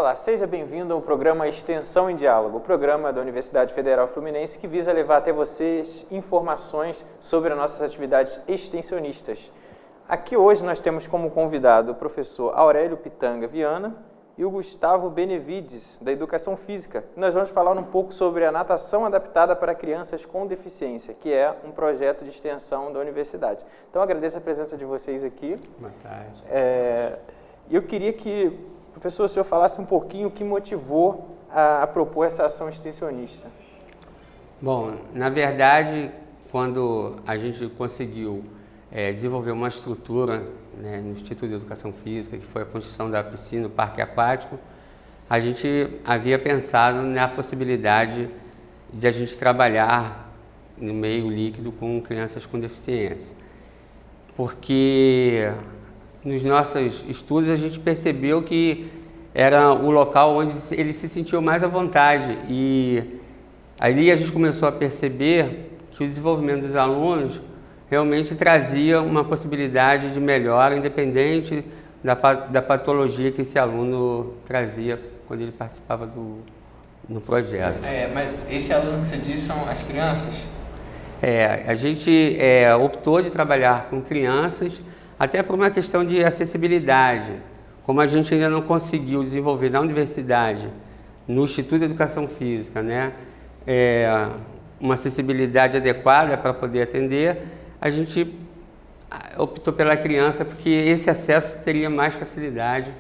Olá, seja bem-vindo ao programa Extensão em Diálogo, o programa da Universidade Federal Fluminense que visa levar até vocês informações sobre as nossas atividades extensionistas. Aqui hoje nós temos como convidado o professor Aurélio Pitanga Viana e o Gustavo Benevides, da Educação Física. Nós vamos falar um pouco sobre a natação adaptada para crianças com deficiência, que é um projeto de extensão da universidade. Então, agradeço a presença de vocês aqui. Boa tarde. Eu queria que, professor, o senhor falasse um pouquinho o que motivou a propor essa ação extensionista. Bom, na verdade, quando a gente conseguiu desenvolver uma estrutura, né, no Instituto de Educação Física, que foi a construção da piscina, do parque aquático, a gente havia pensado na possibilidade de a gente trabalhar no meio líquido com crianças com deficiência. Porque nos nossos estudos a gente percebeu que era o local onde ele se sentiu mais à vontade e ali a gente começou a perceber que o desenvolvimento dos alunos realmente trazia uma possibilidade de melhora independente da patologia que esse aluno trazia quando ele participava no projeto. Mas esse aluno que você disse são as crianças? A gente optou de trabalhar com crianças até por uma questão de acessibilidade. Como a gente ainda não conseguiu desenvolver na universidade, no Instituto de Educação Física, né, uma acessibilidade adequada para poder atender, a gente optou pela criança porque esse acesso teria mais facilidade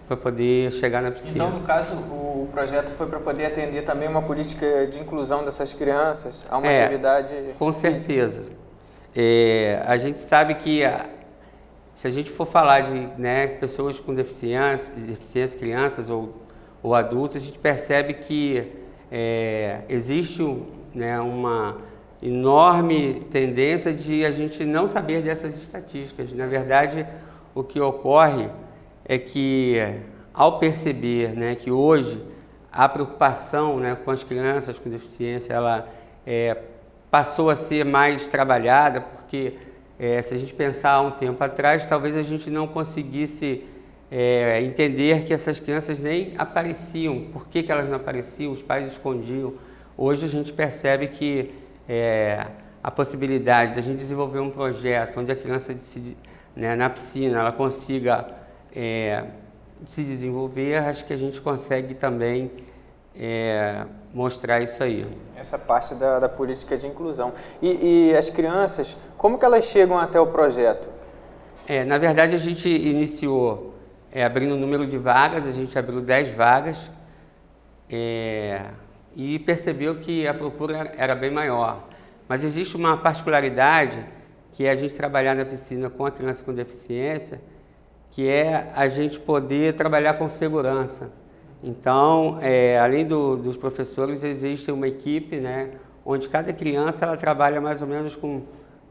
para poder chegar na piscina. Então, no caso, o projeto foi para poder atender também uma política de inclusão dessas crianças a uma atividade com certeza. A gente sabe que se a gente for falar de, né, pessoas com deficiência, crianças ou adultos, a gente percebe que existe uma enorme tendência de a gente não saber dessas estatísticas. Na verdade, o que ocorre é que, ao perceber, né, que hoje a preocupação, né, com as crianças com deficiência, ela passou a ser mais trabalhada, porque se a gente pensar há um tempo atrás, talvez a gente não conseguisse entender que essas crianças nem apareciam. Por que elas não apareciam? Os pais escondiam. Hoje a gente percebe que a possibilidade de a gente desenvolver um projeto onde a criança na piscina ela consiga se desenvolver, acho que a gente consegue também mostrar isso aí. Essa parte da política de inclusão. E as crianças, como que elas chegam até o projeto? Na verdade, a gente iniciou abrindo o número de vagas, a gente abriu 10 vagas e percebeu que a procura era bem maior. Mas existe uma particularidade que é a gente trabalhar na piscina com a criança com deficiência, que é a gente poder trabalhar com segurança. Então, além dos professores, existe uma equipe, né, onde cada criança ela trabalha mais ou menos com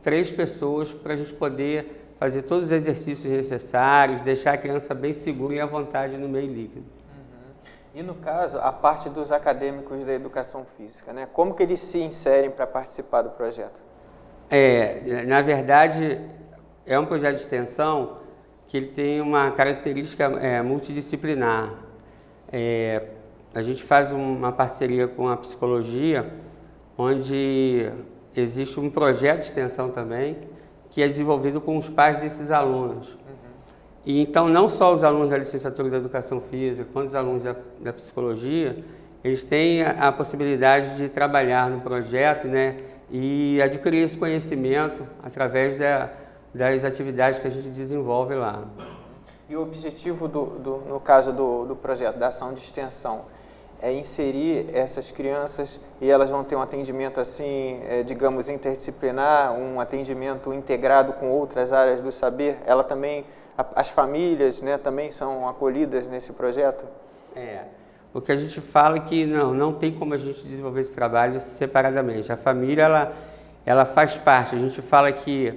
3 pessoas para a gente poder fazer todos os exercícios necessários, deixar a criança bem segura e à vontade no meio líquido. E no caso, a parte dos acadêmicos da educação física, né? Como que eles se inserem para participar do projeto? Na verdade, é um projeto de extensão que ele tem uma característica multidisciplinar. A gente faz uma parceria com a psicologia, onde existe um projeto de extensão também, que é desenvolvido com os pais desses alunos. E então, não só os alunos da licenciatura da Educação Física, quanto os alunos da Psicologia, eles têm a possibilidade de trabalhar no projeto, né, e adquirir esse conhecimento através das atividades que a gente desenvolve lá. E o objetivo, no caso do projeto, da ação de extensão, é inserir essas crianças e elas vão ter um atendimento assim, digamos, interdisciplinar, um atendimento integrado com outras áreas do saber? Ela também... As famílias, né, também são acolhidas nesse projeto? O que a gente fala é que não tem como a gente desenvolver esse trabalho separadamente. A família, ela faz parte. A gente fala que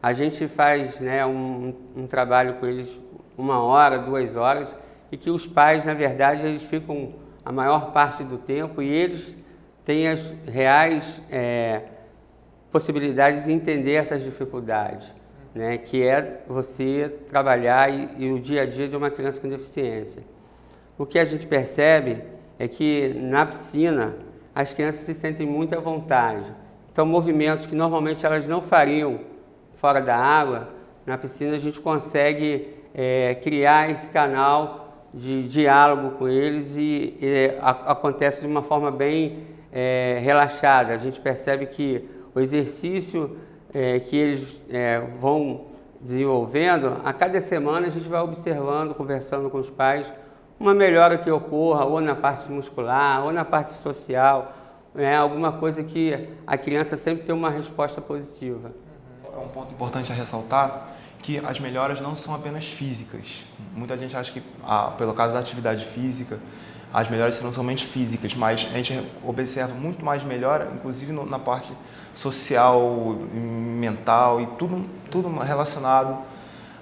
a gente faz, né, um trabalho com eles 1 hora, 2 horas, e que os pais, na verdade, eles ficam a maior parte do tempo e eles têm as reais possibilidades de entender essas dificuldades. Né, que é você trabalhar e o dia a dia de uma criança com deficiência. o que a gente percebe é que na piscina as crianças se sentem muito à vontade. Então, movimentos que normalmente elas não fariam fora da água, na piscina a gente consegue criar esse canal de diálogo com eles e acontece de uma forma bem relaxada. A gente percebe que o exercício que eles vão desenvolvendo, a cada semana a gente vai observando, conversando com os pais, uma melhora que ocorra ou na parte muscular, ou na parte social, alguma coisa que a criança sempre tem uma resposta positiva. É um ponto importante a ressaltar que as melhoras não são apenas físicas. Muita gente acha que, pelo caso da atividade física, as melhoras serão somente físicas, mas a gente observa muito mais melhora, inclusive na parte social, mental e tudo relacionado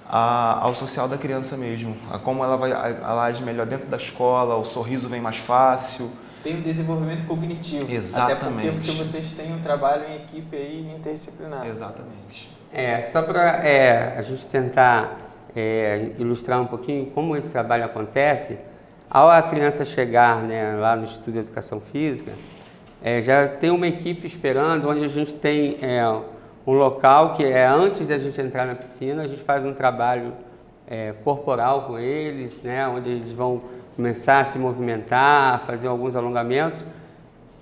ao social da criança mesmo. A como ela age melhor dentro da escola, o sorriso vem mais fácil. Tem o desenvolvimento cognitivo. Exatamente. Até porque vocês têm um trabalho em equipe aí interdisciplinar. Exatamente. Só para a gente tentar ilustrar um pouquinho como esse trabalho acontece, ao a criança chegar lá no Instituto de Educação Física, já tem uma equipe esperando, onde a gente tem um local que antes da gente entrar na piscina, a gente faz um trabalho corporal com eles, onde eles vão começar a se movimentar, fazer alguns alongamentos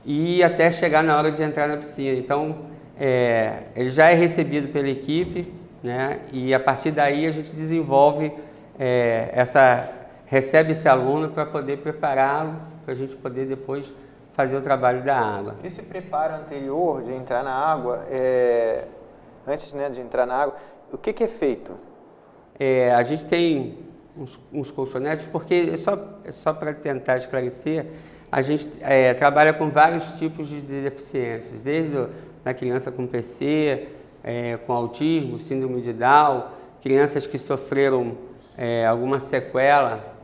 e até chegar na hora de entrar na piscina. Então, ele já é recebido pela equipe, e a partir daí a gente desenvolve recebe esse aluno para poder prepará-lo, para a gente poder depois fazer o trabalho da água. Esse preparo anterior de entrar na água, antes de entrar na água, o que é feito? A gente tem uns colchonetes, porque só para tentar esclarecer, a gente trabalha com vários tipos de deficiências, desde a criança com PC, com autismo, síndrome de Down, crianças que sofreram alguma sequela,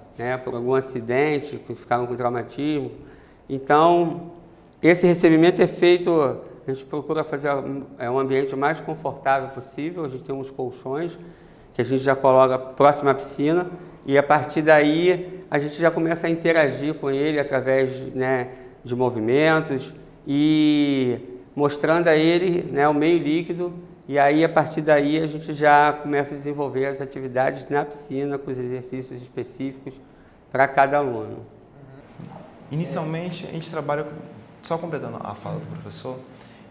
por algum acidente, que ficaram com traumatismo. Então, esse recebimento é feito, a gente procura fazer um ambiente o mais confortável possível. A gente tem uns colchões que a gente já coloca próximo à piscina e a partir daí a gente já começa a interagir com ele através de movimentos e mostrando a ele o meio líquido, e aí a partir daí a gente já começa a desenvolver as atividades na piscina com os exercícios específicos para cada aluno. Inicialmente a gente trabalha, só completando a fala do professor,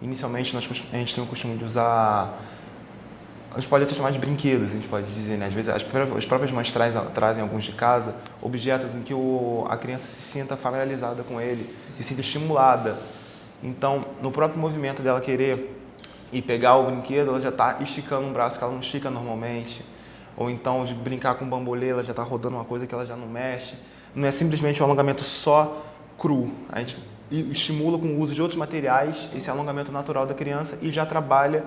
inicialmente a gente tem o costume de usar, a gente pode até chamar de brinquedos, a gente pode dizer, às vezes as próprias mães trazem alguns de casa, objetos em que a criança se sinta familiarizada com ele, se sinta estimulada. Então, no próprio movimento dela querer ir pegar o brinquedo, ela já está esticando um braço que ela não estica normalmente, ou então de brincar com bambolê, ela já está rodando uma coisa que ela já não mexe. Não é simplesmente um alongamento só cru, a gente estimula com o uso de outros materiais esse alongamento natural da criança e já trabalha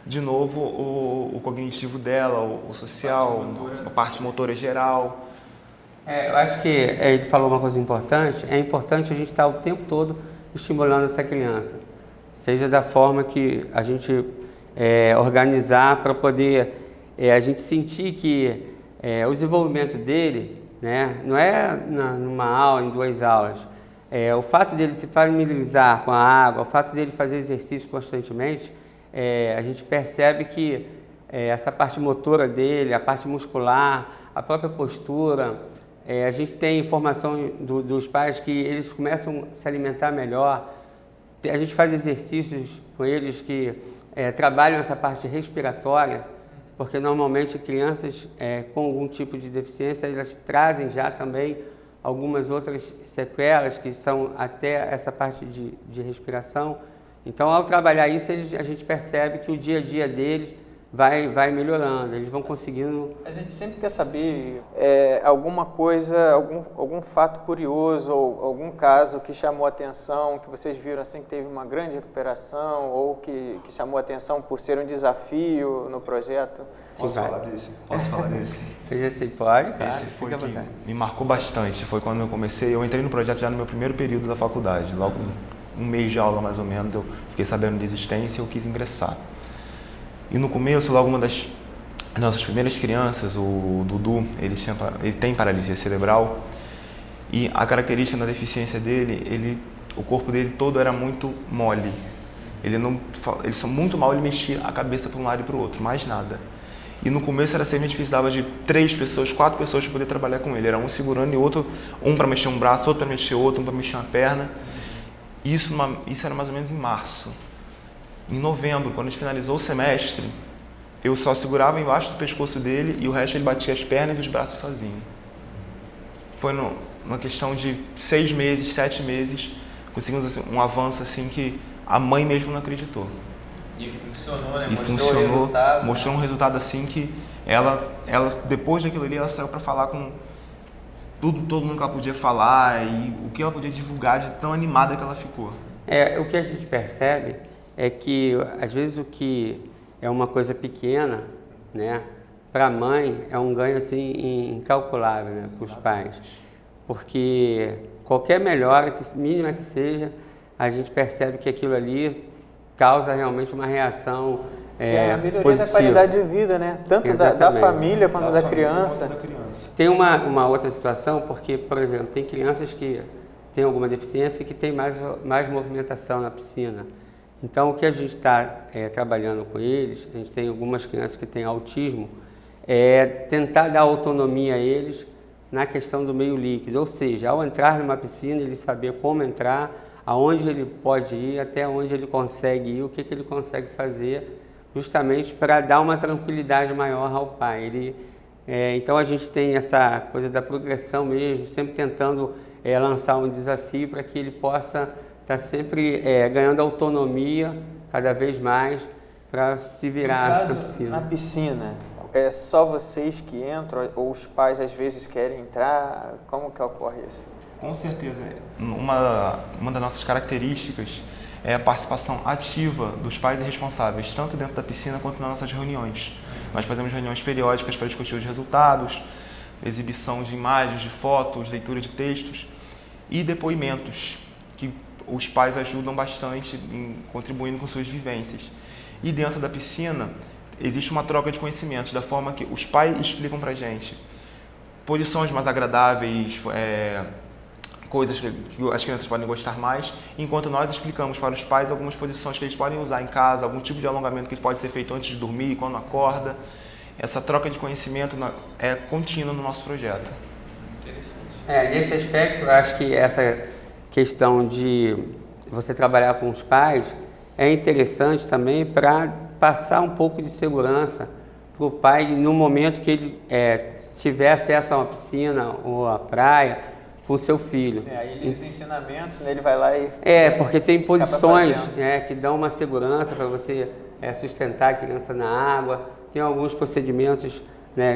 de novo o cognitivo dela, o social, a parte motora geral. Eu acho que ele falou uma coisa importante, é importante a gente estar o tempo todo estimulando essa criança, seja da forma que a gente organizar para poder a gente sentir que o desenvolvimento dele, não é numa aula, em 2 aulas, o fato dele se familiarizar com a água, o fato dele fazer exercício constantemente, a gente percebe que essa parte motora dele, a parte muscular, a própria postura, a gente tem informação dos pais que eles começam a se alimentar melhor. A gente faz exercícios com eles que trabalham essa parte respiratória, porque normalmente crianças com algum tipo de deficiência, elas trazem já também algumas outras sequelas, que são até essa parte de respiração. Então, ao trabalhar isso, a gente percebe que o dia a dia deles vai melhorando, eles vão conseguindo... A gente sempre quer saber alguma coisa, algum fato curioso ou algum caso que chamou a atenção, que vocês viram assim que teve uma grande recuperação ou que chamou a atenção por ser um desafio no projeto. Posso falar desse? Você pode, cara. Esse foi que me marcou bastante, foi quando eu entrei no projeto já no meu primeiro período da faculdade, logo um mês de aula mais ou menos, eu fiquei sabendo de existência e eu quis ingressar. E no começo, logo uma das nossas primeiras crianças, o Dudu, ele tem paralisia cerebral E a característica da deficiência dele, o corpo dele todo era muito mole. Ele só muito mal ele mexia a cabeça para um lado e para o outro, mais nada. E no começo era sempre a gente precisava de 3 pessoas, 4 pessoas para poder trabalhar com ele. Era um segurando e outro, um para mexer um braço, outro para mexer outro, um para mexer uma perna. Isso era mais ou menos em março. Em novembro, quando a gente finalizou o semestre, eu só segurava embaixo do pescoço dele e o resto ele batia as pernas e os braços sozinho. Foi numa questão de 6 meses, 7 meses, conseguimos assim, um avanço assim que a mãe mesmo não acreditou. E funcionou, né? Mostrou um resultado assim que ela depois daquilo ali, ela saiu para falar com todo mundo que ela podia falar e o que ela podia divulgar de tão animada que ela ficou. O que a gente percebe é que, às vezes, o que é uma coisa pequena, né, para a mãe é um ganho assim incalculável, né, para os pais. Porque qualquer melhora, mínima que seja, a gente percebe que aquilo ali causa realmente uma reação a melhoria positiva. da qualidade de vida, né? Tanto da família quanto da criança. Tem uma outra situação, porque, por exemplo, tem crianças que têm alguma deficiência e que tem mais movimentação na piscina. Então, o que a gente está trabalhando com eles, a gente tem algumas crianças que têm autismo, é tentar dar autonomia a eles na questão do meio líquido. Ou seja, ao entrar numa piscina, ele saber como entrar, aonde ele pode ir, até onde ele consegue ir, o que ele consegue fazer, justamente para dar uma tranquilidade maior ao pai. Então a gente tem essa coisa da progressão mesmo, sempre tentando lançar um desafio para que ele possa estar sempre ganhando autonomia cada vez mais para se virar na piscina. Na piscina, é só vocês que entram ou os pais às vezes querem entrar? Como que ocorre isso? Com certeza. Uma das nossas características é a participação ativa dos pais e responsáveis, tanto dentro da piscina quanto nas nossas reuniões. Nós fazemos reuniões periódicas para discutir os resultados, exibição de imagens, de fotos, leitura de textos e depoimentos, que os pais ajudam bastante em contribuindo com suas vivências. E dentro da piscina existe uma troca de conhecimentos, da forma que os pais explicam para a gente posições mais agradáveis, coisas que as crianças podem gostar mais, enquanto nós explicamos para os pais algumas posições que eles podem usar em casa, algum tipo de alongamento que pode ser feito antes de dormir, quando acorda. Essa troca de conhecimento é contínua no nosso projeto. Interessante. Nesse aspecto, eu acho que essa questão de você trabalhar com os pais é interessante também para passar um pouco de segurança para o pai no momento que ele tiver acesso a uma piscina ou à praia, com o seu filho. Aí os ensinamentos, né, ele vai lá e... porque tem posições que dão uma segurança para você sustentar a criança na água. Tem alguns procedimentos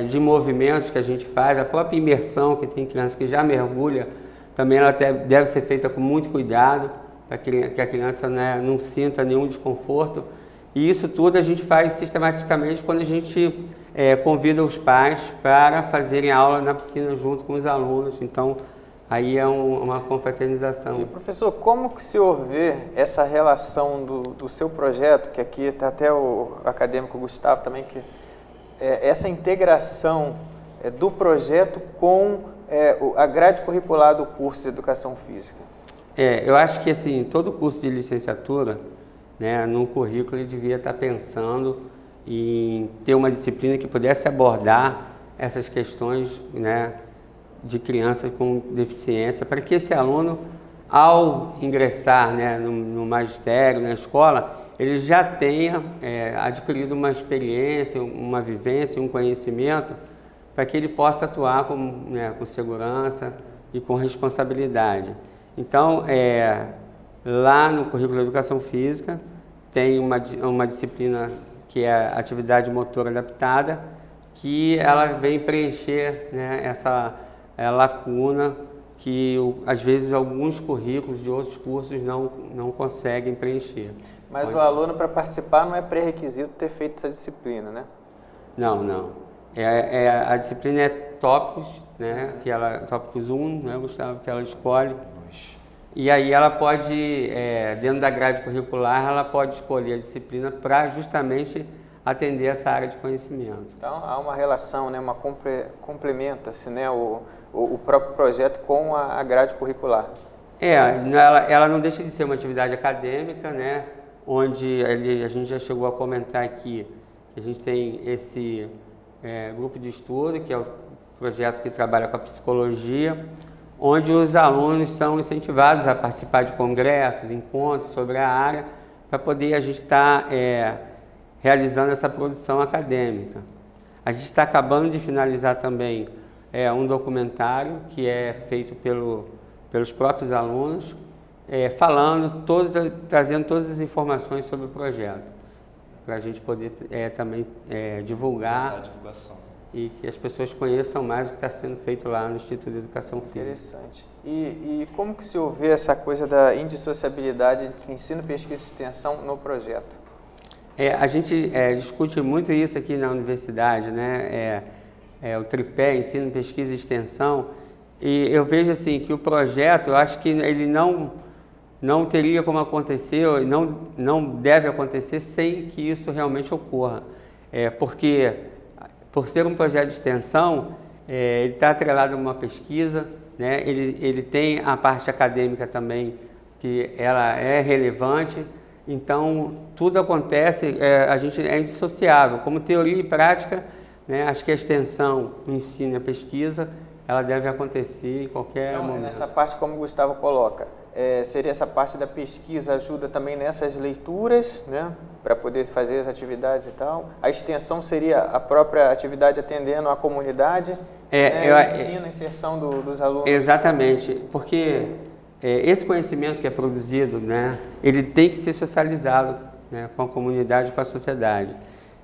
de movimentos que a gente faz. A própria imersão, que tem criança que já mergulha, também ela deve ser feita com muito cuidado, para que a criança não sinta nenhum desconforto. E isso tudo a gente faz sistematicamente quando a gente convida os pais para fazerem aula na piscina junto com os alunos. Então, aí é uma confraternização. E, professor, como que o senhor vê essa relação do seu projeto, que aqui está até o acadêmico Gustavo também, que essa integração do projeto com a grade curricular do curso de Educação Física? Eu acho que assim, todo curso de licenciatura, num currículo, ele devia estar pensando em ter uma disciplina que pudesse abordar essas questões, de crianças com deficiência, para que esse aluno, ao ingressar no magistério, na escola, ele já tenha adquirido uma experiência, uma vivência, um conhecimento, para que ele possa atuar com segurança e com responsabilidade. Então, lá no currículo de Educação Física, tem uma disciplina que é a atividade motora adaptada, que ela vem preencher essa lacuna que às vezes alguns currículos de outros cursos não conseguem preencher. Mas o aluno, para participar, não é pré-requisito ter feito essa disciplina, né? Não. A disciplina é tópicos, tópicos 1, Gustavo, que ela escolhe. E aí ela pode, dentro da grade curricular, ela pode escolher a disciplina para justamente atender essa área de conhecimento. Então, há uma relação, né, complementa-se, né, o próprio projeto com a grade curricular. Ela não deixa de ser uma atividade acadêmica, né, onde a gente já chegou a comentar aqui, a gente tem esse grupo de estudo, que é o projeto que trabalha com a psicologia, onde os alunos são incentivados a participar de congressos, encontros sobre a área, para poder a gente estar realizando essa produção acadêmica. A gente está acabando de finalizar também um documentário que é feito pelos próprios alunos, trazendo todas as informações sobre o projeto, para a gente poder também divulgar e que as pessoas conheçam mais o que está sendo feito lá no Instituto de Educação Física. Interessante. E como que se ouve essa coisa da indissociabilidade entre ensino, pesquisa e extensão no projeto? A gente discute muito isso aqui na universidade, né? O tripé, ensino, pesquisa e extensão, e eu vejo assim que o projeto, eu acho que ele não teria como acontecer, não deve acontecer sem que isso realmente ocorra, porque por ser um projeto de extensão, ele está atrelado a uma pesquisa, né? Ele tem a parte acadêmica também, que ela é relevante, então tudo acontece, a gente é indissociável, como teoria e prática, né? Acho que a extensão, o ensino e a pesquisa, ela deve acontecer em qualquer momento. Nessa parte, como o Gustavo coloca, seria essa parte da pesquisa, ajuda também nessas leituras, né, para poder fazer as atividades e tal. A extensão seria a própria atividade atendendo a comunidade, ensino, a inserção dos alunos. Exatamente, porque esse conhecimento que é produzido, né, ele tem que ser socializado, né, com a comunidade, com a sociedade.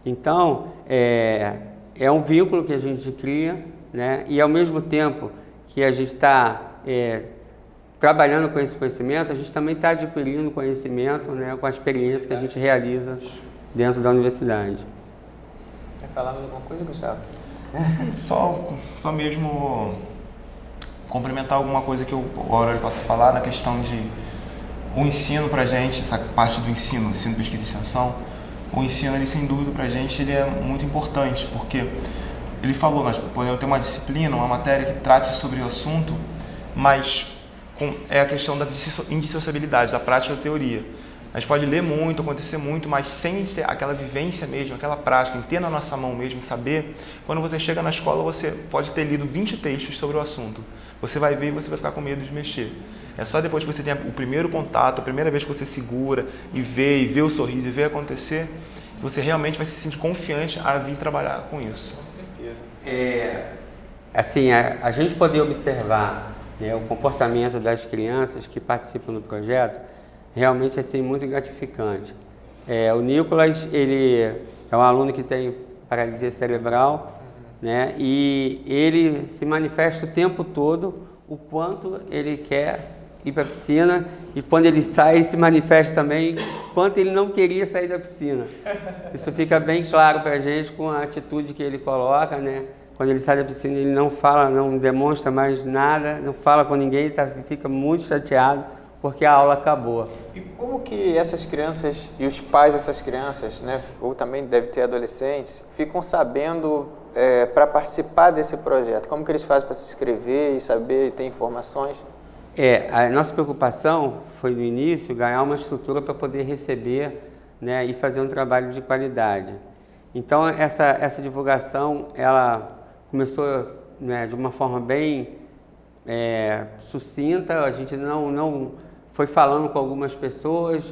Então, é um vínculo que a gente cria, né, e ao mesmo tempo que a gente está trabalhando com esse conhecimento, a gente também está adquirindo conhecimento, né, com a experiência que a gente realiza dentro da universidade. Quer falar alguma coisa, Gustavo? Só mesmo complementar alguma coisa que eu agora posso falar na questão de o ensino para a gente, essa parte do ensino, pesquisa e extensão. O ensino, ele, sem dúvida, para a gente, ele é muito importante, porque ele falou, nós podemos ter uma disciplina, uma matéria que trate sobre o assunto, mas é a questão da indissociabilidade, da prática da teoria. A gente pode ler muito, acontecer muito, mas sem ter aquela vivência mesmo, aquela prática, em ter na nossa mão mesmo, saber, quando você chega na escola, você pode ter lido 20 textos sobre o assunto. Você vai ver e você vai ficar com medo de mexer. É só depois que você tem o primeiro contato, a primeira vez que você segura e vê o sorriso e vê acontecer, que você realmente vai se sentir confiante a vir trabalhar com isso. Com certeza. Assim, a gente poder observar, né, o comportamento das crianças que participam do projeto, realmente é assim, muito gratificante. O Nicolas, ele é um aluno que tem paralisia cerebral, né, e ele se manifesta o tempo todo o quanto ele quer ir para a piscina, e quando ele sai, ele se manifesta também o quanto ele não queria sair da piscina. Isso fica bem claro para a gente com a atitude que ele coloca, né? Quando ele sai da piscina, ele não fala, não demonstra mais nada, não fala com ninguém, fica muito chateado porque a aula acabou. E como que essas crianças e os pais dessas crianças, né, ou também deve ter adolescentes, ficam sabendo para participar desse projeto? Como que eles fazem para se inscrever e saber e ter informações? A nossa preocupação foi no início ganhar uma estrutura para poder receber, né, e fazer um trabalho de qualidade. Então essa divulgação, ela começou, né, de uma forma bem sucinta. A gente não foi falando com algumas pessoas,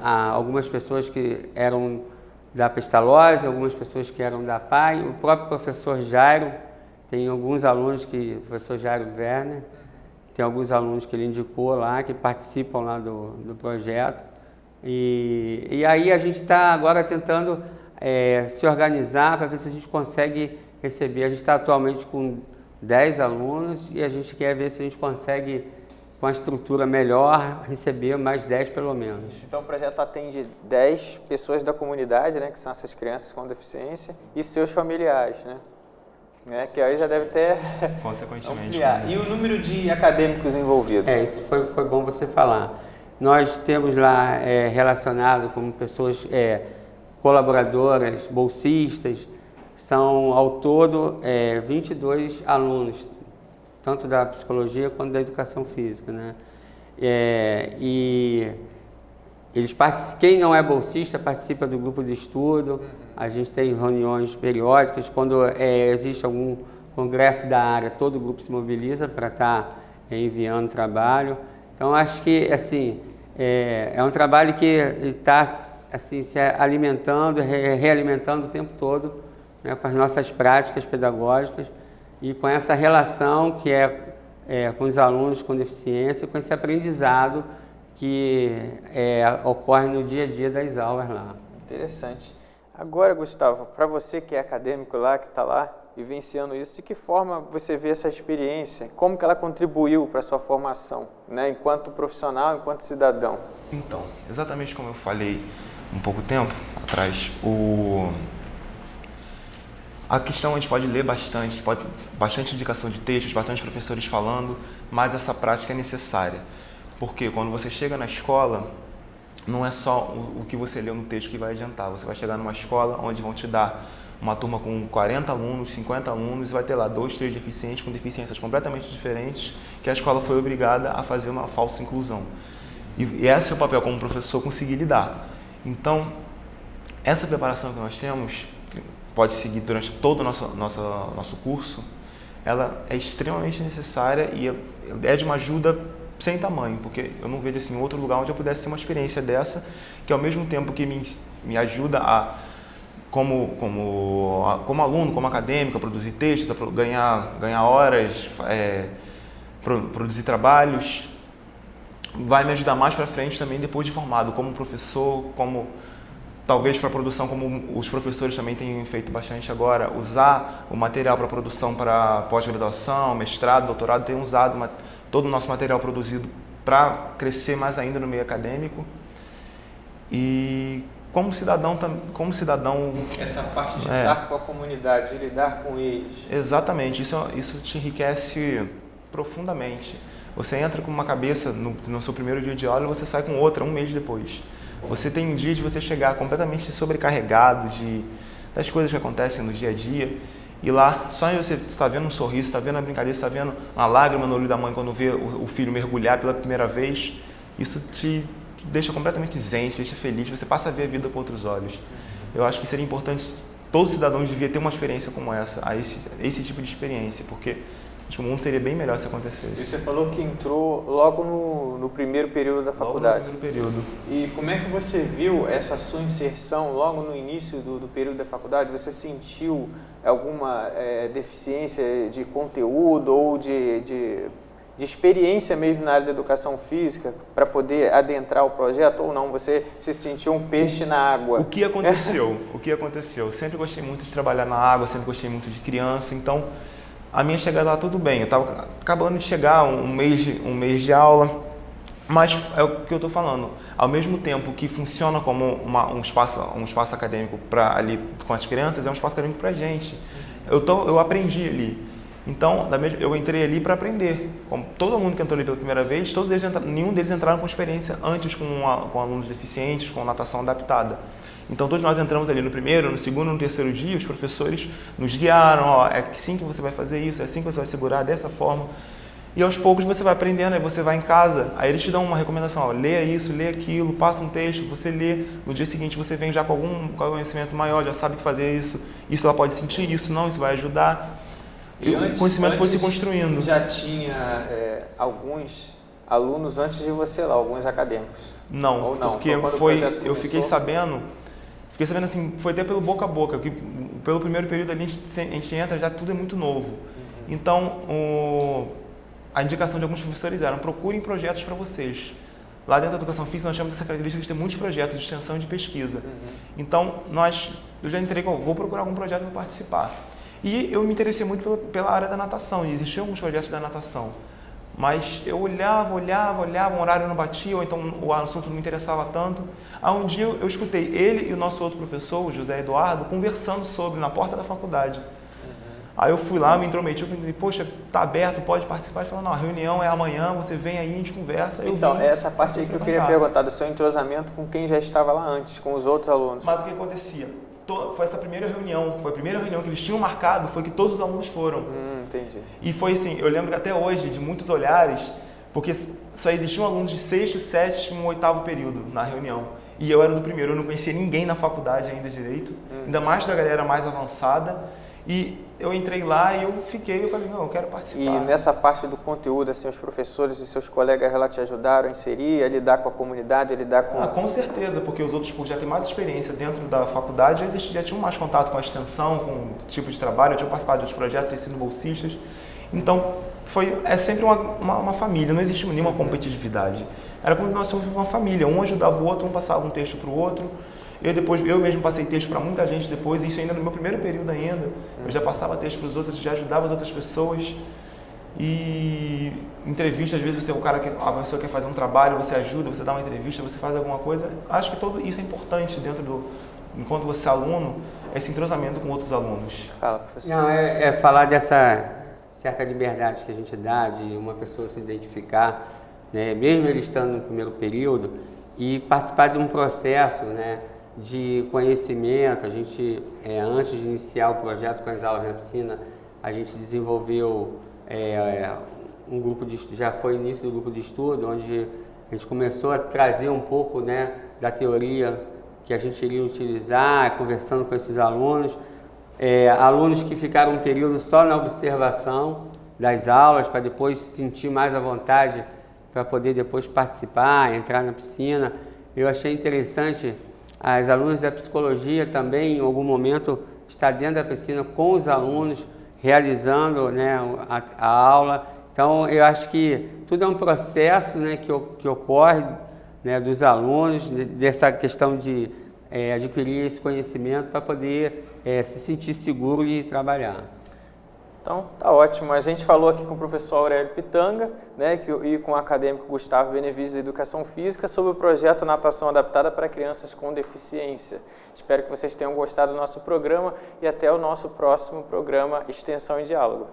algumas pessoas que eram da Pestalozzi, algumas pessoas que eram da PAI, o próprio professor Jairo, tem alguns alunos o professor Jairo Werner, tem alguns alunos que ele indicou lá, que participam lá do projeto. E aí a gente está agora tentando se organizar para ver se a gente consegue receber. A gente está atualmente com 10 alunos e a gente quer ver se a gente consegue, com a estrutura melhor, receber mais 10 pelo menos. Então o projeto atende 10 pessoas da comunidade, né, que são essas crianças com deficiência, e seus familiares, né? Que aí já deve ter consequentemente. E o número de acadêmicos envolvidos? Isso foi bom você falar. Nós temos lá relacionado como pessoas colaboradoras, bolsistas, são ao todo 22 alunos, tanto da psicologia quanto da educação física, né? E eles quem não é bolsista participa do grupo de estudo, a gente tem reuniões periódicas, quando existe algum congresso da área, todo o grupo se mobiliza para estar enviando trabalho. Então, acho que assim, é um trabalho que está assim, se alimentando, realimentando o tempo todo, né, com as nossas práticas pedagógicas e com essa relação que com os alunos com deficiência, com esse aprendizado que ocorre no dia a dia das aulas lá. Interessante. Agora, Gustavo, para você que é acadêmico lá, que está lá vivenciando isso, de que forma você vê essa experiência? Como que ela contribuiu para a sua formação, né, enquanto profissional, enquanto cidadão? Então, exatamente como eu falei um pouco tempo atrás, a questão a gente pode ler bastante, bastante indicação de textos, bastante professores falando, mas essa prática é necessária. Porque quando você chega na escola, não é só o que você leu no texto que vai adiantar. Você vai chegar numa escola onde vão te dar uma turma com 40 alunos, 50 alunos, e vai ter lá 2, 3 deficientes com deficiências completamente diferentes, que a escola foi obrigada a fazer uma falsa inclusão. E esse é o papel como professor, conseguir lidar. Então, essa preparação que nós temos, pode seguir durante todo o nosso curso, ela é extremamente necessária e é de uma ajuda sem tamanho, porque eu não vejo assim outro lugar onde eu pudesse ter uma experiência dessa, que ao mesmo tempo que me ajuda a, como aluno, como acadêmico, a produzir textos, a ganhar horas, produzir trabalhos, vai me ajudar mais para frente também depois de formado, como professor, como talvez para a produção, como os professores também têm feito bastante agora, usar o material para produção para pós-graduação, mestrado, doutorado, tem usado todo o nosso material produzido para crescer mais ainda no meio acadêmico. E como cidadão... Essa parte de lidar com a comunidade, de lidar com eles. Exatamente, isso te enriquece profundamente. Você entra com uma cabeça no seu primeiro dia de aula e você sai com outra um mês depois. Você tem um dia de você chegar completamente sobrecarregado das coisas que acontecem no dia a dia. E lá, só você está vendo um sorriso, está vendo a brincadeira, está vendo uma lágrima no olho da mãe quando vê o filho mergulhar pela primeira vez. Isso te deixa completamente zen, te deixa feliz, você passa a ver a vida com outros olhos. Eu acho que seria importante, todo cidadão devia ter uma experiência como essa, esse tipo de experiência, porque acho que o mundo seria bem melhor se acontecesse. E você falou que entrou logo no primeiro período da faculdade. Logo no primeiro período. E como é que você viu essa sua inserção logo no início do período da faculdade? Você sentiu alguma deficiência de conteúdo ou de experiência mesmo na área da educação física para poder adentrar o projeto ou não? Você se sentiu um peixe na água? O que aconteceu? Eu sempre gostei muito de trabalhar na água, sempre gostei muito de criança, então a minha chegada lá tudo bem, eu estava acabando de chegar, um mês de aula, mas é o que eu estou falando, ao mesmo tempo que funciona como um espaço acadêmico ali com as crianças, é um espaço acadêmico para a gente. Eu aprendi ali, então eu entrei ali para aprender. Como todo mundo que entrou ali pela primeira vez, nenhum deles entraram com experiência antes com alunos deficientes, com natação adaptada. Então, todos nós entramos ali no primeiro, no segundo, no terceiro dia, os professores nos guiaram, é assim que você vai fazer isso, é assim que você vai segurar, dessa forma. E aos poucos você vai aprendendo, aí você vai em casa, aí eles te dão uma recomendação, leia isso, leia aquilo, passa um texto, você lê, no dia seguinte você vem já com algum conhecimento maior, já sabe que fazer isso ela pode sentir, isso não, isso vai ajudar. E o conhecimento foi se construindo. Já tinha alguns alunos antes de você lá, alguns acadêmicos? Não, porque eu fiquei sabendo assim, foi até pelo boca a boca, que pelo primeiro período ali a gente entra, já tudo é muito novo. Então, a indicação de alguns professores era, procurem projetos para vocês. Lá dentro da educação física nós temos essa característica de ter muitos projetos de extensão e de pesquisa. Então, eu já entrei, vou procurar algum projeto para participar. E eu me interessei muito pela área da natação, e existiam alguns projetos da natação. Mas eu olhava, o horário não batia, ou então o assunto não me interessava tanto. Aí um dia eu escutei ele e o nosso outro professor, o José Eduardo, conversando na porta da faculdade. Aí eu fui lá, me intrometi, eu falei, poxa, tá aberto, pode participar? Ele falou, não, a reunião é amanhã, você vem aí, a gente conversa. Então, é essa parte aí que eu queria perguntar, do seu entrosamento com quem já estava lá antes, com os outros alunos. Mas o que acontecia? Foi essa primeira reunião, foi a primeira reunião que eles tinham marcado, foi que todos os alunos foram. Entendi. E foi assim, eu lembro que até hoje, de muitos olhares, porque só existiam alunos de 6º, 7º, 8º período na reunião. E eu era do primeiro, eu não conhecia ninguém na faculdade ainda direito, ainda mais da galera mais avançada. E eu entrei lá e eu falei, não, eu quero participar. E nessa parte do conteúdo, assim, os professores e seus colegas lá te ajudaram a inserir, a lidar com a comunidade, a lidar com... Com certeza, porque os outros já têm mais experiência dentro da faculdade, já tinham mais contato com a extensão, com o tipo de trabalho, eu tinha participado de outros projetos, de ensino bolsistas. Então, é sempre uma família, não existe nenhuma competitividade. Era como nós somos uma família, um ajudava o outro, um passava um texto para o outro. Eu mesmo passei texto para muita gente depois, isso ainda no meu primeiro período ainda. Eu já passava texto para os outros, já ajudava as outras pessoas. E entrevista, às vezes a pessoa quer fazer um trabalho, você ajuda, você dá uma entrevista, você faz alguma coisa. Acho que tudo isso é importante enquanto você é aluno, esse entrosamento com outros alunos. Fala, professor. Não, é falar dessa certa liberdade que a gente dá de uma pessoa se identificar, né, mesmo ele estando no primeiro período, e participar de um processo, né, de conhecimento. A gente, antes de iniciar o projeto com as aulas na piscina, a gente desenvolveu um grupo já foi início do grupo de estudo, onde a gente começou a trazer um pouco, né, da teoria que a gente iria utilizar, conversando com esses alunos, alunos que ficaram um período só na observação das aulas, para depois se sentir mais à vontade, para poder depois participar, entrar na piscina. Eu achei interessante as alunas da psicologia também, em algum momento, estar dentro da piscina com os alunos, realizando, né, a aula. Então, eu acho que tudo é um processo, né, que ocorre, né, dos alunos, dessa questão de adquirir esse conhecimento para poder se sentir seguro e trabalhar. Então, tá ótimo. A gente falou aqui com o professor Aurélio Pitanga, né, e com o acadêmico Gustavo Benevides da Educação Física sobre o projeto Natação Adaptada para Crianças com Deficiência. Espero que vocês tenham gostado do nosso programa e até o nosso próximo programa Extensão em Diálogo.